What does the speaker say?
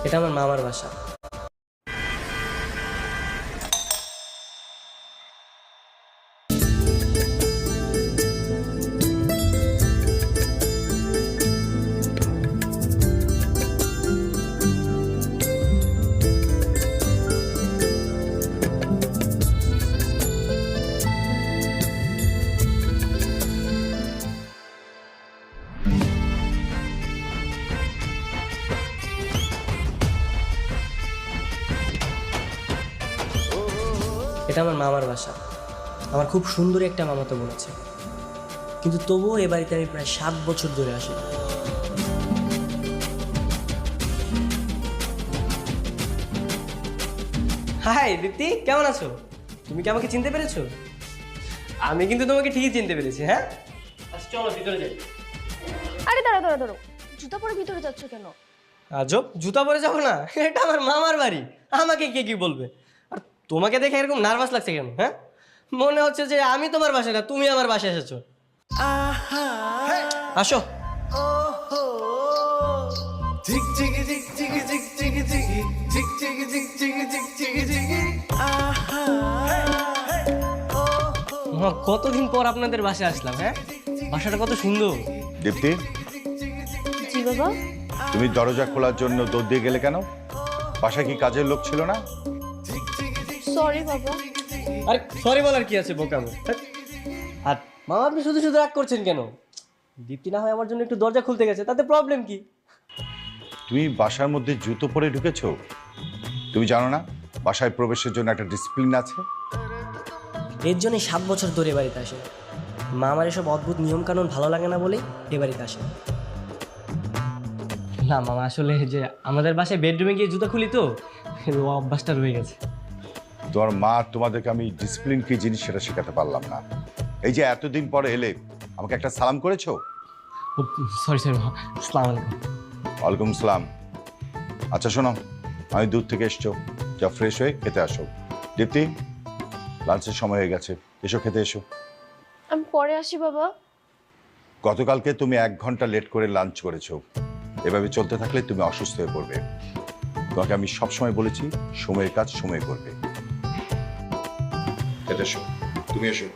এটা আমার মামার বাসা। এটা আমার মামার বাসা। আমার খুব সুন্দর একটা মামাতো বোন আছে, কিন্তু তবুও এ বাড়িতে আমি প্রায় 7 বছর ধরে আসি। হাই দীপ্তি, কেমন আছো? তুমি কি আমাকে চিনতে পেরেছো? আমি কিন্তু তোমাকে ঠিকই চিনতে পেরেছি। হ্যাঁ, আচ্ছা চলো ভিতরে যাই। আরে দাঁড়াও দাঁড়াও দাঁড়াও, জুতা পরে ভিতরে যাচ্ছ কেন? আজব, জুতা পরে যাবো না? এটা আমার মামার বাড়ি, আমাকে কে কি বলবে? আর তোমাকে দেখে এরকম নার্ভাস লাগছে কেন? হ্যাঁ, মনে হচ্ছে যে আমি তোমার বাসায় না, তুমি আমার বাসায় এসেছো। আসো। মা, কতদিন পর আপনাদের বাসায় আসলাম। হ্যাঁ, বাসাটা কত সুন্দর। দীপ্তি, জি বাবা। তুমি দরজা খোলার জন্য দৌড় দিয়ে গেলে কেন? বাসায় কি কাজের লোক ছিল না? সরি বাবা। আরে সরি বলার কি আছে বোকামো। আর মামা, আপনি শুধু শুধু রাগ করছেন কেন? দীপ্তি না হয় আমার জন্য একটু দরজা খুলতে গেছে, তাতে প্রবলেম কি? তুমি বাসার মধ্যে জুতো পরে ঢুকেছো? তুমি জানো না বাসায় প্রবেশের জন্য একটা ডিসিপ্লিন আছে? এর জন্যই 7 বছর ধরে এ বাড়িতে আসে। মা আমার এসব অদ্ভুত নিয়মকানুন ভালো লাগে না বলেই এ বাড়িতে আসে। না মামা, আসলে যে আমাদের বাসায় বেডরুমে গিয়ে জুতা খুলি তো, ও অভ্যাসটা রয়ে গেছে। তোমার মা তোমাদেরকে আমি ডিসিপ্লিন কি জিনিস সেটা শেখাতে পারলাম না। এই যে এতদিন পরে এলে, আমাকে একটা সালাম করেছো? সরি সরি মামা, আসসালামু আলাইকুম। ওয়ালাইকুম সালাম। আচ্ছা শোনো, আমি দূর থেকে এসছো, যা ফ্রেশ হয়ে খেতে আসো। দীপ্তি, লাঞ্চের সময় হয়ে গেছে, এসো খেতে এসো। আমি পরে আসি বাবা। গতকালকে তুমি 1 ঘন্টা লেট করে লাঞ্চ করেছো। এভাবে চলতে থাকলে তুমি অসুস্থ হয়ে পড়বে। তোমাকে আমি সবসময় বলেছি সময়ের কাজ সময় করবে। খেতে এসো, তুমি এসো।